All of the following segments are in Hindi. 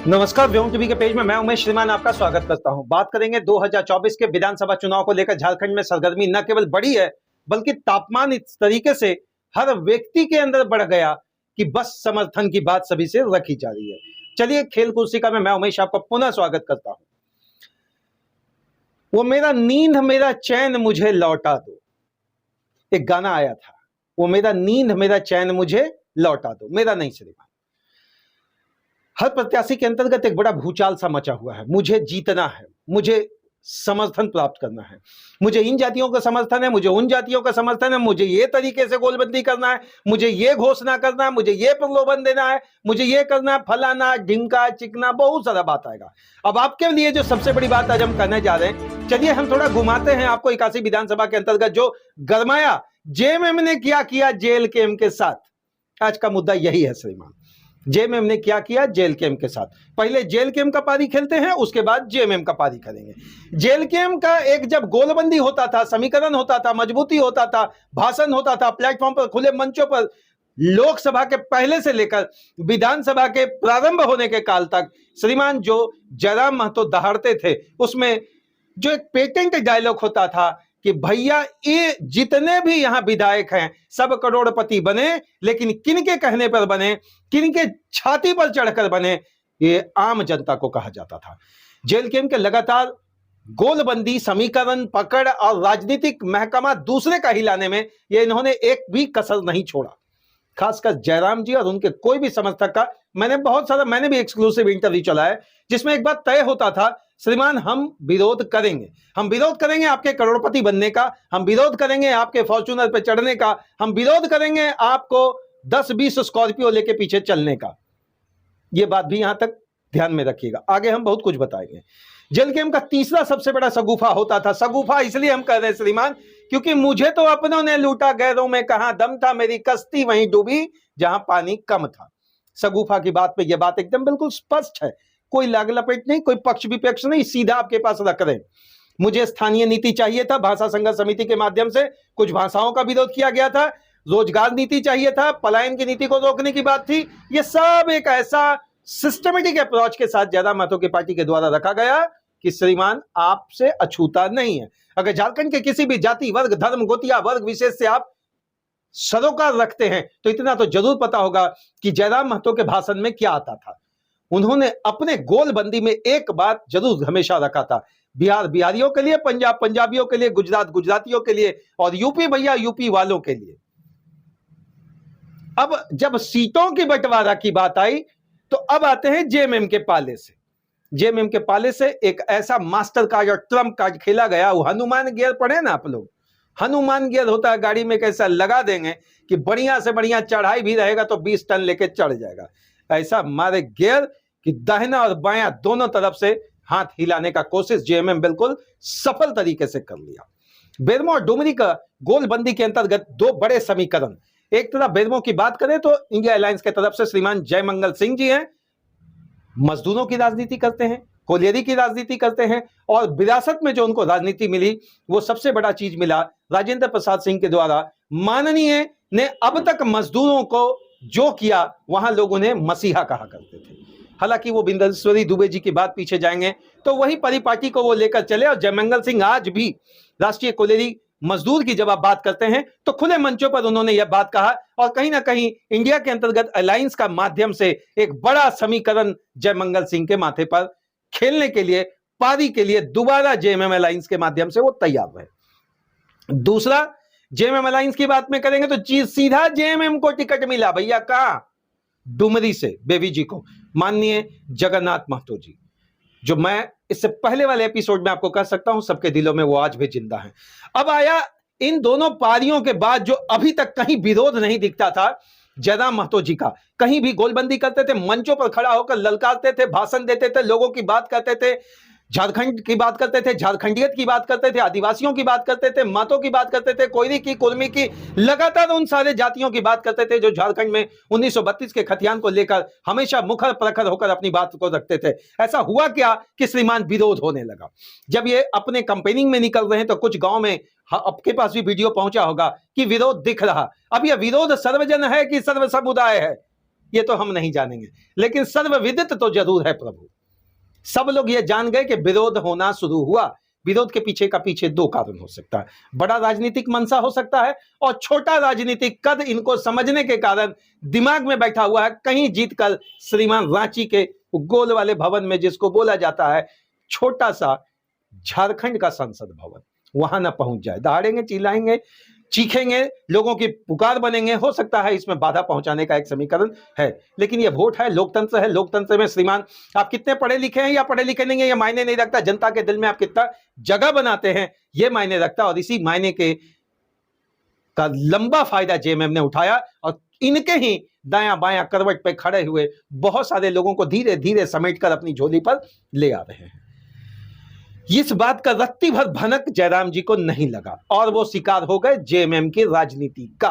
नमस्कार, व्योम टीवी के पेज में मैं उमेश श्रीमान आपका स्वागत करता हूं। बात करेंगे 2024 के विधानसभा चुनाव को लेकर। झारखंड में सरगर्मी न केवल बढ़ी है बल्कि तापमान इस तरीके से हर व्यक्ति के अंदर बढ़ गया कि बस समर्थन की बात सभी से रखी जा रही है। चलिए, खेल कुर्सिका में मैं उमेश आपका पुनः स्वागत करता हूं। वो मेरा नींद मेरा चैन मुझे लौटा दो, एक गाना आया था। वो मेरा नींद मेरा चैन मुझे लौटा दो, मेरा नहीं श्रीमान। हर प्रत्याशी के अंतर्गत एक बड़ा भूचाल सा मचा हुआ है। मुझे जीतना है, मुझे समर्थन प्राप्त करना है, मुझे इन जातियों का समर्थन है, मुझे उन जातियों का समर्थन है, मुझे ये तरीके से गोलबंदी करना है, मुझे ये घोषणा करना है, मुझे ये प्रलोभन देना है, मुझे ये करना है, फलाना ढिमका चिकना, बहुत सारा बात आएगा। अब आपके लिए जो सबसे बड़ी बात आज हम करने जा रहे हैं, चलिए हम थोड़ा घुमाते हैं आपको 81 विधानसभा के अंतर्गत जो गरमाया जेएमएम ने क्या किया जेल कैम्प के साथ। आज का मुद्दा यही है श्रीमान, जेएमएम ने क्या किया जेल कैम्प के साथ। पहले जेल कैम्प का पारी खेलते हैं, उसके बाद जेएमएम का पारी करेंगे। जेल कैम्प का एक जब गोलबंदी होता था, समीकरण होता था, मजबूती होता था, भाषण होता था, प्लेटफॉर्म पर, खुले मंचों पर, लोकसभा के पहले से लेकर विधानसभा के प्रारंभ होने के काल तक श्रीमान जो जयराम महतो दहाड़ते थे, उसमें जो एक पेटेंट डायलॉग होता था कि भैया ये जितने भी यहां विधायक हैं सब करोड़पति बने, लेकिन किनके कहने पर बने, किनके छाती पर चढ़कर बने, ये आम जनता को कहा जाता था। जेल कैम्प के लगातार गोलबंदी, समीकरण, पकड़ और राजनीतिक महकमा दूसरे का हिलाने में ये इन्होंने एक भी कसर नहीं छोड़ा। खासकर जयराम जी और उनके कोई भी समर्थक का मैंने भी एक्सक्लूसिव इंटरव्यू चलाया जिसमें एक बात तय होता था, श्रीमान हम विरोध करेंगे आपके करोड़पति बनने का, हम विरोध करेंगे आपके फॉर्च्यूनर पे चढ़ने का, हम विरोध करेंगे आपको 10-20 स्कॉर्पियो लेके पीछे चलने का। यह बात भी यहां तक ध्यान में रखिएगा, आगे हम बहुत कुछ बताएंगे। जेल कैम्प का तीसरा सबसे बड़ा सगुफा होता था। सगुफा इसलिए हम कह रहे हैं श्रीमान क्योंकि मुझे तो अपनों ने लूटा, गैरों में कहां दम था, मेरी कश्ती वहीं डूबी जहां पानी कम था। सगुफा की बात पे यह बात एकदम बिल्कुल स्पष्ट है, कोई लाग लपेट नहीं, कोई पक्ष विपक्ष नहीं, सीधा आपके पास रख रहे हैं। मुझे स्थानीय नीति चाहिए था, भाषा संघर्ष समिति के माध्यम से कुछ भाषाओं का विरोध किया गया था, रोजगार नीति चाहिए था, पलायन की नीति को रोकने की बात थी। यह सब एक ऐसा सिस्टमेटिक अप्रोच के साथ जयराम महतो की पार्टी के द्वारा रखा गया कि श्रीमान आपसे अछूता नहीं है। अगर झारखंड के किसी भी जाति, वर्ग, धर्म, गोतिया वर्ग विशेष से आप सरोकार रखते हैं तो इतना तो जरूर पता होगा कि जयराम महतो के भाषण में क्या आता था। उन्होंने अपने गोलबंदी में एक बात जरूर हमेशा रखा था, बिहार बिहारियों के लिए, पंजाब पंजाबियों के लिए, गुजरात गुजरातियों के लिए और यूपी भैया यूपी वालों के लिए। अब जब सीटों की बंटवारा की बात आई तो अब आते हैं जेएमएम के पाले से। जेएमएम के पाले से एक ऐसा मास्टर कार्ड और ट्रम्प कार्ड खेला गया। वो हनुमान गियर पढ़े ना आप लोग, हनुमान गियर होता है गाड़ी में, कैसा लगा देंगे कि बढ़िया से बढ़िया चढ़ाई भी रहेगा तो 20 टन लेके चढ़ जाएगा। ऐसा मारे गियर कि दाहिना और बायां दोनों तरफ से हाथ हिलाने का कोशिश जेएमएम बिल्कुल सफल तरीके से कर लिया। बेरमो और डुमरी का गोलबंदी के अंतर्गत दो बड़े समीकरण। एक तरफ बेरमो की बात करें तो इंडिया अलायंस की तरफ से श्रीमान जयमंगल सिंह जी हैं, मजदूरों की राजनीति करते हैं, कोलियरी की राजनीति करते हैं, और विरासत में जो उनको राजनीति मिली वो सबसे बड़ा चीज मिला राजेंद्र प्रसाद सिंह के द्वारा। माननीय ने अब तक मजदूरों को जो किया वहां लोग उन्हें मसीहा कहा करते थे। हालांकि वो बिंदेश्वरी दुबे जी की बात पीछे जाएंगे तो वही परिपाटी को वो लेकर चले, और जयमंगल सिंह आज भी राष्ट्रीय कोलियरी मजदूर की जब आप बात करते हैं तो खुले मंचों पर उन्होंने यह बात कहा, और कहीं ना कहीं इंडिया के अंतर्गत अलायंस का माध्यम से एक बड़ा समीकरण जयमंगल सिंह के माथे पर खेलने के लिए, पारी के लिए दोबारा जेएमएम अलायंस के माध्यम से वो तैयार है। दूसरा, जेएमएम अलायंस की बात में करेंगे तो सीधा जेएमएम को टिकट मिला भैया, कहां, डुमरी से बेबी जी को, माननीय जगन्नाथ महतो जी, जो मैं इससे पहले वाले एपिसोड में आपको कह सकता हूं सबके दिलों में वो आज भी जिंदा हैं। अब आया इन दोनों पारियों के बाद जो अभी तक कहीं विरोध नहीं दिखता था जयराम महतो जी का, कहीं भी गोलबंदी करते थे, मंचों पर खड़ा होकर ललकारते थे, भाषण देते थे, लोगों की बात करते थे, झारखंड की बात करते थे, झारखंडियत की बात करते थे, आदिवासियों की बात करते थे, मातों की बात करते थे, कोयरी की, कुर्मी की, लगातार उन सारे जातियों की बात करते थे जो झारखंड में 1932 के खतियान को लेकर हमेशा मुखर प्रखर होकर अपनी बात को रखते थे। ऐसा हुआ क्या कि श्रीमान विरोध होने लगा। जब ये अपने कंपेनिंग में निकल रहे हैं तो कुछ गांव में आपके पास भी वीडियो पहुंचा होगा कि विरोध दिख रहा। अब यह विरोध सर्वजन है कि सर्व समुदाय है, ये तो हम नहीं जानेंगे, लेकिन सर्वविदित तो जरूर है प्रभु, सब लोग ये जान गए कि विरोध होना शुरू हुआ। विरोध के पीछे का पीछे दो कारण हो सकता है, बड़ा राजनीतिक मंशा हो सकता है और छोटा राजनीतिक कद इनको समझने के कारण दिमाग में बैठा हुआ है, कहीं जीतकर श्रीमान रांची के गोल वाले भवन में, जिसको बोला जाता है छोटा सा झारखंड का संसद भवन, वहां ना पहुंच जाए। दहाड़ेंगे, चिल्लाएंगे, चीखेंगे, लोगों की पुकार बनेंगे। हो सकता है इसमें बाधा पहुंचाने का एक समीकरण है, लेकिन यह वोट है, लोकतंत्र है। लोकतंत्र में श्रीमान आप कितने पढ़े लिखे हैं या पढ़े लिखे नहीं है, यह मायने नहीं रखता। जनता के दिल में आप कितना जगह बनाते हैं, यह मायने रखता। और इसी मायने के का लंबा फायदा जेएमएम ने उठाया और इनके ही दायां बायां करवट पे खड़े हुए बहुत सारे लोगों को धीरे धीरे समेटकर अपनी झोली पर ले आ रहे हैं। इस बात का रत्ती भर भनक जयराम जी को नहीं लगा और वो शिकार हो गए जेएमएम की राजनीति का।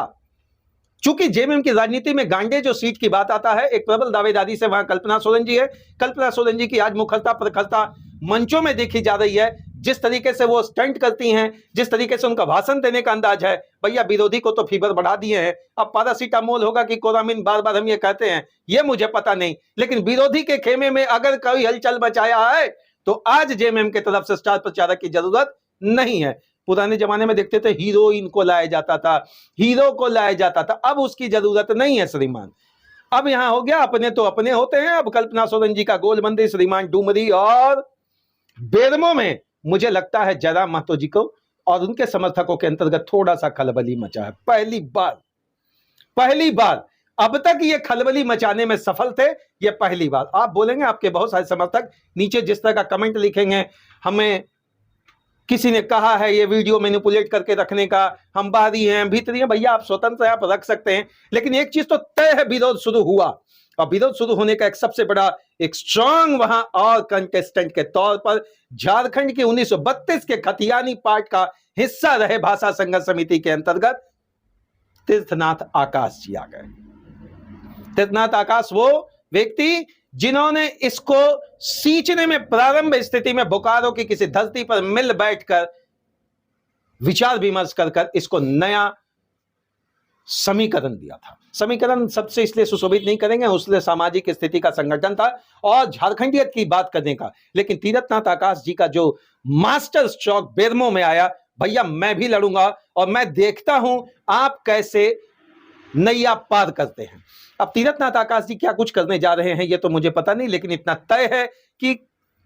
चूंकि जेएमएम की राजनीति में गांडे जो सीट की बात आता है, एक प्रबल दावेदारी से वहां कल्पना सोलन जी है। कल्पना सोलन जी की आज मुखरता प्रखरता मंचों में देखी जा रही है। जिस तरीके से वो स्टंट करती हैं, जिस तरीके से उनका भाषण देने का अंदाज है, भैया विरोधी को तो फीवर बढ़ा दिए हैं। अब पैरासीटामोल होगा कि कोरामिन, बार बार हम ये कहते हैं, ये मुझे पता नहीं, लेकिन विरोधी के खेमे में अगर कोई हलचल मचाया है तो आज जेएमएम के तरफ से स्टार प्रचारक की जरूरत नहीं है। पुराने जमाने में देखते थे हीरोइन को लाया जाता था, हीरो को लाया जाता था, अब उसकी जरूरत नहीं है श्रीमान। अब यहां हो गया अपने तो अपने होते हैं। अब कल्पना सोलन जी का गोल मंदिर श्रीमान डुमरी और बेरमो में मुझे लगता है जयराम महतो जी को और उनके समर्थकों के अंतर्गत थोड़ा सा खलबली मचा है। पहली बार अब तक ये खलबली मचाने में सफल थे, ये पहली बार। आप बोलेंगे, आपके बहुत सारे समर्थक नीचे जिस तरह का कमेंट लिखेंगे, हमें किसी ने कहा है ये वीडियो मैनिपुलेट करके रखने का, हम बाहरी हैं, भीतरी हैं। भैया आप स्वतंत्र हैं, आप रख सकते हैं, लेकिन एक चीज तो तय है, विरोध शुरू हुआ। और विरोध शुरू होने का एक सबसे बड़ा एक स्ट्रांग वहां और कंटेस्टेंट के तौर पर झारखंड की 1932 के खतियानी पार्ट का हिस्सा रहे भाषा संघर्ष समिति के अंतर्गत तीर्थनाथ आकाश जी आ गए। तीर्थनाथ आकाश वो व्यक्ति जिन्होंने इसको सींचने में प्रारंभ स्थिति में बोकारो की किसी धरती पर मिल बैठकर विचार विमर्श कर इसको नया समीकरण दिया था। समीकरण सबसे इसलिए सुशोभित नहीं करेंगे, उसलिए सामाजिक स्थिति का संगठन था और झारखंडियत की बात करने का। लेकिन तीर्थनाथ आकाश जी का जो मास्टर स्ट्रोक बेरमो में आया, भैया मैं भी लड़ूंगा और मैं देखता हूं आप कैसे नैया पार करते हैं। अब तीर्थनाथ आकाश जी क्या कुछ करने जा रहे हैं ये तो मुझे पता नहीं, लेकिन इतना तय है कि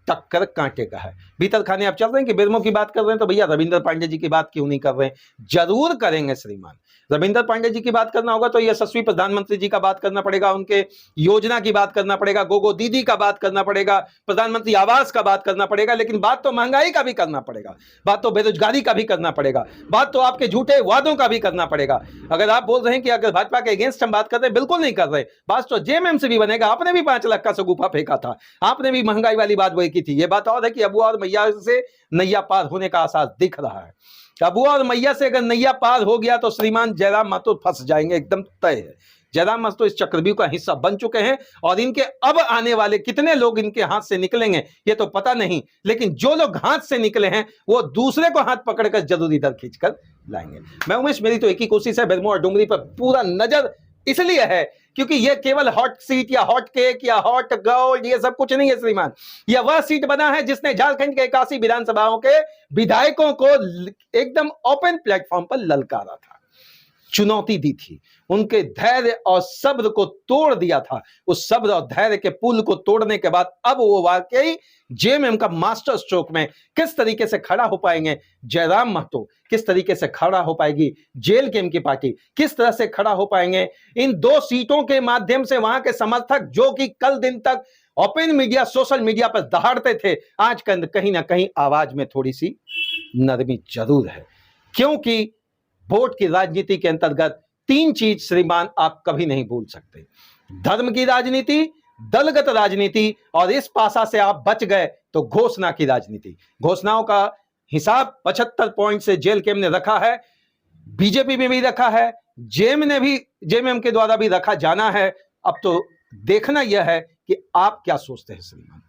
टक्कर कांटे का है। भीतर खाने आप चल रहे हैं कि बेरमो की बात कर रहे हैं, तो भैया रविंद्र पांडे जी की बात क्यों नहीं कर रहे हैं? जरूर करेंगे श्रीमान। रविंद्र पांडे जी की बात करना होगा तो यशस्वी प्रधानमंत्री जी का बात करना पड़ेगा, उनके योजना की बात करना पड़ेगा, गोगो दीदी का बात करना पड़ेगा, प्रधानमंत्री आवास का बात करना पड़ेगा, लेकिन बात तो महंगाई का भी करना पड़ेगा, बात तो बेरोजगारी का भी करना पड़ेगा, बात तो आपके झूठे वादों का भी करना पड़ेगा। अगर आप बोल रहे हैं कि अगर भाजपा के अगेंस्ट हम बात कर रहे हैं, बिल्कुल नहीं कर रहे। बात तो जेएमएम से भी बनेगा। आपने भी 5 लाख का सगुफा फेंका था, आपने भी महंगाई वाली बात वही की थी। ये बात और है कि अबुआ और मैया से नैया पार होने का आसार दिख रहा है। अबुआ और मैया से अगर नैया पार हो गया तो श्रीमान जयराम महतो फंस जाएंगे, एकदम तय है। जयराम महतो इस चक्रव्यूह का हिस्सा बन चुके हैं और इनके अब आने वाले कितने लोग इनके हाथ से निकलेंगे ये तो पता नहीं, लेकिन जो लोग हाथ से निकले हैं वो दूसरे को हाथ पकड़कर जरूर इधर खींचकर लाएंगे। मैं उमेश, मेरी तो एक ही कोशिश है, बेरमो और डुमरी पर पूरा नजर इसलिए है क्योंकि ये केवल हॉट सीट या हॉट केक या हॉट गोल्ड ये सब कुछ नहीं है श्रीमान। यह वह सीट बना है जिसने झारखंड के 81 विधानसभाओं के विधायकों को एकदम ओपन प्लेटफॉर्म पर ललकारा था, चुनौती दी थी, उनके धैर्य और सब्र को तोड़ दिया था। उस सब्र और धैर्य के पुल को तोड़ने के बाद अब वो वाकई जेएमएम का मास्टर स्ट्रोक में किस तरीके से खड़ा हो पाएंगे जयराम महतो, किस तरीके से खड़ा हो पाएगी जेल केम की पार्टी, किस तरह से खड़ा हो पाएंगे इन 2 सीटों के माध्यम से वहां के समर्थक जो कि कल दिन तक ओपन मीडिया सोशल मीडिया पर दहाड़ते थे, आज कहीं ना कहीं आवाज में थोड़ी सी नरमी जरूर है। क्योंकि वोट की राजनीति के अंतर्गत 3 चीज श्रीमान आप कभी नहीं भूल सकते, धर्म की राजनीति, दलगत राजनीति और इस पासा से आप बच गए तो घोषणा की राजनीति। घोषणाओं का हिसाब 75 पॉइंट से जेल केम ने रखा है, बीजेपी में भी रखा है, जेएमएम के द्वारा भी रखा जाना है। अब तो देखना यह है कि आप क्या सोचते हैं श्रीमान।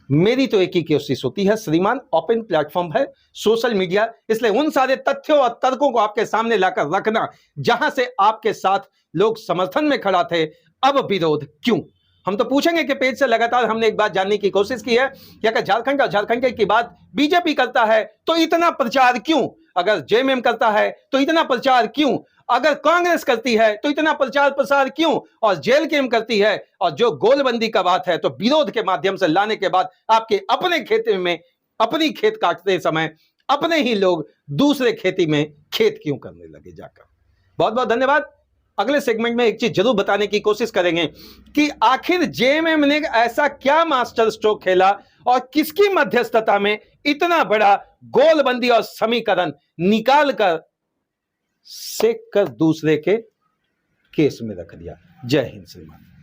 मेरी तो एक ही कोशिश होती है श्रीमान, ओपन प्लेटफॉर्म है सोशल मीडिया, इसलिए उन सारे तथ्यों और तर्कों को आपके सामने लाकर रखना जहां से आपके साथ लोग समर्थन में खड़ा थे, अब विरोध क्यों? हम तो पूछेंगे कि पेज से लगातार हमने एक बात जानने की कोशिश की है कि अगर झारखंड और झारखंड की बात बीजेपी करता है तो इतना प्रचार क्यों? अगर जेएमएम करता है तो इतना प्रचार क्यों? अगर कांग्रेस करती है तो इतना प्रचार प्रसार क्यों? और जेल केम करती है और जो गोलबंदी का बात है तो विरोध के माध्यम से लाने के बाद आपके अपने खेती में अपनी खेत काटते समय अपने ही लोग दूसरे खेती में खेत क्यों करने लगे जाकर? बहुत बहुत धन्यवाद। अगले सेगमेंट में एक चीज जरूर बताने की कोशिश करेंगे कि आखिर जेएमएम ने ऐसा क्या मास्टर स्ट्रोक खेला और किसकी मध्यस्थता में इतना बड़ा गोलबंदी और समीकरण निकालकर सेक कर दूसरे के केस में रख दिया। जय हिंद श्रीमान।